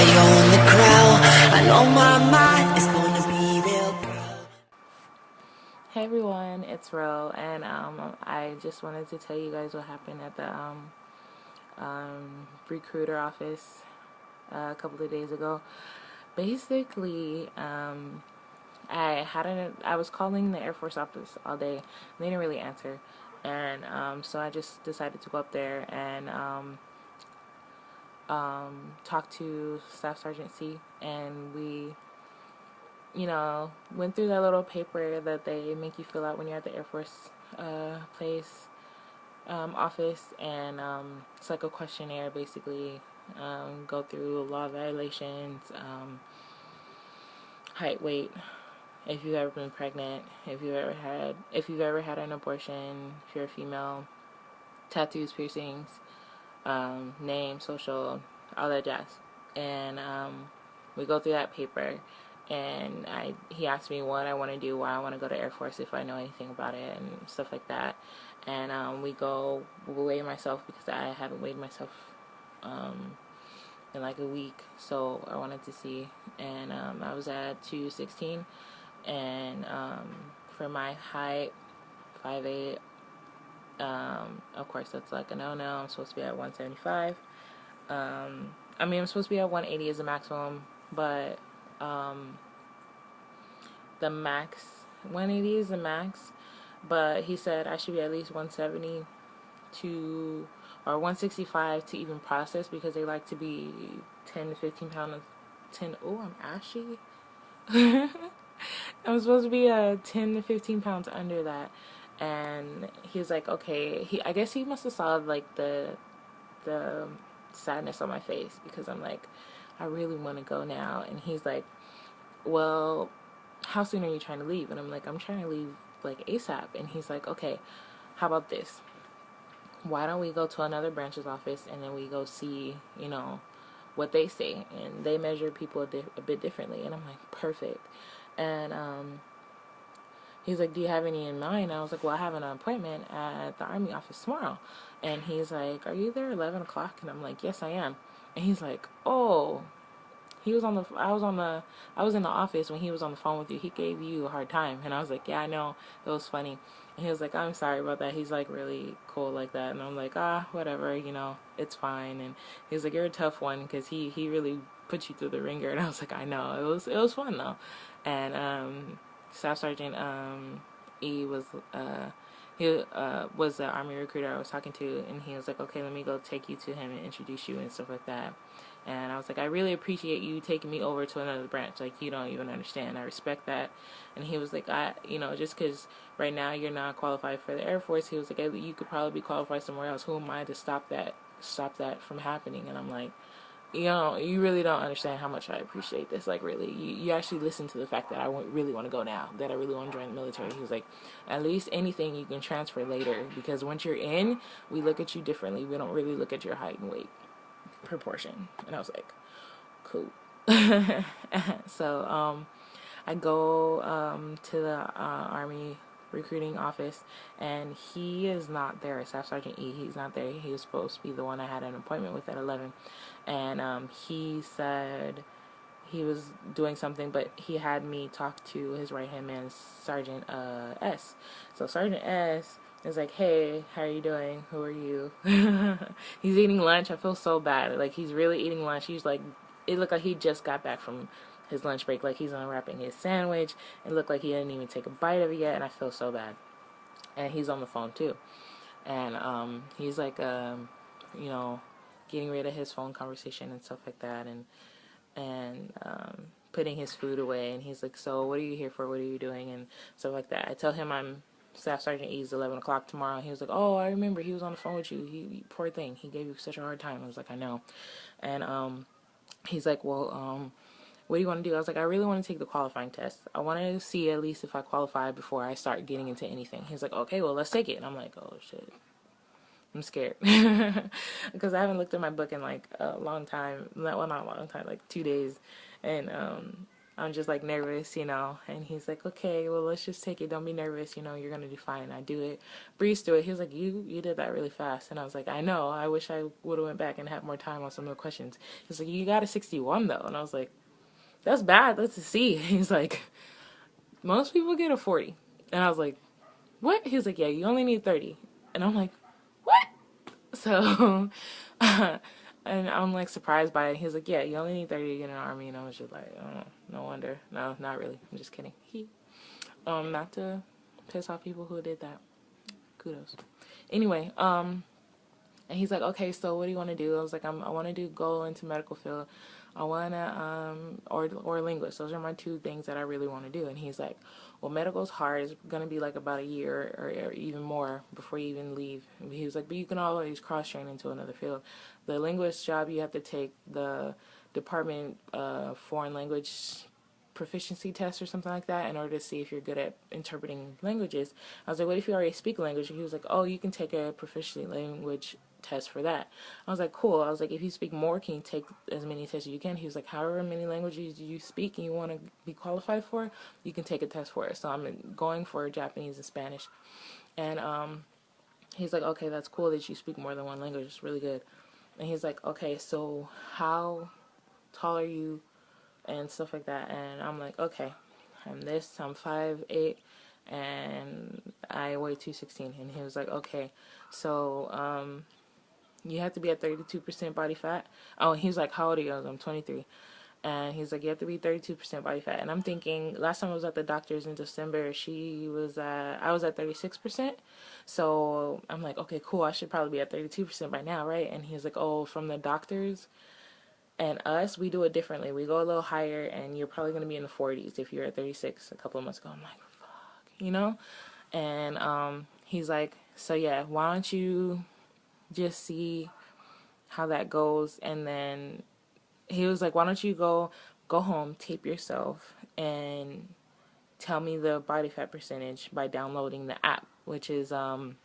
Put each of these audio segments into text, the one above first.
fire on the ground. I know my mind is gonna be real proud. Hey everyone, it's Ro, and I just wanted to tell you guys what happened at the recruiter office a couple of days ago. Basically, I was calling the Air Force office all day. They didn't really answer, and so I just decided to go up there and talk to Staff Sergeant C, and we went through that little paper that they make you fill out when you're at the Air Force office, and it's like a questionnaire basically. Go through law violations, height, weight, if you've ever been pregnant, if you've ever had an abortion, if you're a female, tattoos, piercings, name, social, all that jazz. And we go through that paper, and he asked me what I want to do, why I want to go to Air Force, if I know anything about it, and stuff like that. And we'll weigh myself, because I haven't weighed myself in like a week, so I wanted to see. And I was at 216, and for my height, 5'8", of course that's like a no-no. I'm supposed to be at 175. I'm supposed to be at 180 as a maximum, but the max 180 is the max, but he said I should be at least 170 or 165 to even process, because they like to be 10 to 15 pounds. I'm ashy. I'm supposed to be 10 to 15 pounds under that. And he was like, okay. I guess he must have saw like the sadness on my face, because I'm like, I really want to go now. And he's like, well, how soon are you trying to leave? And I'm like, I'm trying to leave like ASAP. And he's like, okay, how about this? Why don't we go to another branch's office, and then we go see, what they say, and they measure people a bit differently. And I'm like, perfect. And he's like, do you have any in mind? I was like, well, I have an appointment at the Army office tomorrow. And he's like, are you there 11 o'clock? And I'm like, yes, I am. And he's like, oh, I was in the office when he was on the phone with you. He gave you a hard time. And I was like, yeah, I know. It was funny. And he was like, I'm sorry about that. He's like really cool like that. And I'm like, whatever, it's fine. And he's like, you're a tough one, because he really put you through the ringer. And I was like, I know. It was fun though. And Staff Sergeant E was was the Army recruiter I was talking to, and he was like, okay, let me go take you to him and introduce you and stuff like that. And I was like, I really appreciate you taking me over to another branch. Like, you don't even understand. I respect that. And he was like, just because right now you're not qualified for the Air Force, he was like, you could probably be qualified somewhere else. Who am I to stop that from happening? And I'm like, you really don't understand how much I appreciate this. Like, really, you actually listen to the fact that I really want to go now, that I really want to join the military. He was like, at least anything you can transfer later, because once you're in, we look at you differently. We don't really look at your height and weight proportion. And I was like, cool. So I go to the Army recruiting office, and he is not there. Staff Sergeant E, he's not there. He was supposed to be the one I had an appointment with at 11, and he said he was doing something, but he had me talk to his right hand man, Sergeant S. So Sergeant S is like, hey, how are you doing? Who are you? He's eating lunch. I feel so bad. Like, he's really eating lunch. He's like, it looked like he just got back from his lunch break. Like, he's unwrapping his sandwich. It looked like he didn't even take a bite of it yet, and I feel so bad. And he's on the phone too. And he's like, getting rid of his phone conversation and stuff like that, and putting his food away. And he's like, so what are you here for? What are you doing? And stuff like that. I tell him I'm Staff Sergeant E's 11 o'clock tomorrow. He was like, oh, I remember he was on the phone with you. He poor thing. He gave you such a hard time. I was like, I know. And he's like, well, what do you want to do? I was like, I really want to take the qualifying test. I want to see at least if I qualify before I start getting into anything. He's like, okay, well, let's take it. And I'm like, oh, shit. I'm scared. Because I haven't looked at my book in like a long time. Well, not a long time, like 2 days. And I'm just like nervous, you know. And he's like, okay, well, let's just take it. Don't be nervous, you know, you're gonna do fine. And I do it, breeze through it. He was like, you did that really fast. And I was like, I know. I wish I would have went back and had more time on some of the questions. He's like, you got a 61 though. And I was like, that's bad. That's a C. He's like, most people get a 40. And I was like, what? He was like, yeah, you only need 30. And I'm like, what? So, and I'm like surprised by it. He was like, yeah, you only need 30 to get in the Army. And I was just like, oh, no wonder. No, not really. I'm just kidding. Not to piss off people who did that. Kudos. Anyway, and he's like, okay, so what do you want to do? I was like, I want to go into medical field. I want to, or linguist. Those are my two things that I really want to do. And he's like, well, medical's hard. It's going to be like about a year or even more before you even leave. And he was like, but you can always cross-train into another field. The linguist job, you have to take the department foreign language proficiency test or something like that in order to see if you're good at interpreting languages. I was like, what if you already speak a language? And he was like, oh, you can take a proficiency language test for that. I was like, cool. I was like, if you speak more, can you take as many tests as you can? He was like, however many languages you speak and you want to be qualified for, you can take a test for it. So I'm going for Japanese and Spanish. And he's like, okay, that's cool that you speak more than one language. It's really good. And he's like, okay, so how tall are you and stuff like that? And I'm like, okay, I'm 5'8", and I weigh 216. And he was like, okay, so you have to be at 32% body fat. Oh, he was like, how old are you? I was, I'm 23. And he's like, you have to be 32% body fat. And I'm thinking, last time I was at the doctor's in December, I was at 36%. So I'm like, okay, cool. I should probably be at 32% by now, right? And he's like, oh, from the doctors and us, we do it differently. We go a little higher, and you're probably going to be in the 40s if you're at 36 a couple of months ago. I'm like, fuck, you know? And he's like, so yeah, why don't you just see how that goes? And then he was like, why don't you go home, tape yourself, and tell me the body fat percentage by downloading the app, which is the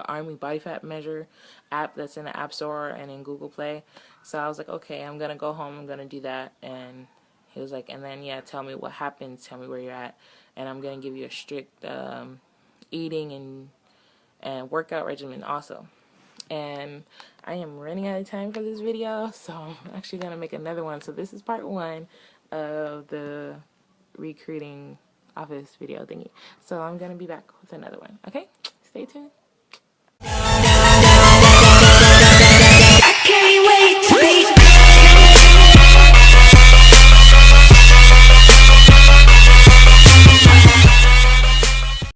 Army Body Fat Measure app that's in the App Store and in Google Play. So I was like, okay, I'm gonna go home, I'm gonna do that. And he was like, and then yeah, tell me what happens, tell me where you're at, and I'm gonna give you a strict eating and workout regimen also. And I am running out of time for this video, so I'm actually going to make another one. So this is part 1 of the recruiting office video thingy. So I'm going to be back with another one. Okay? Stay tuned.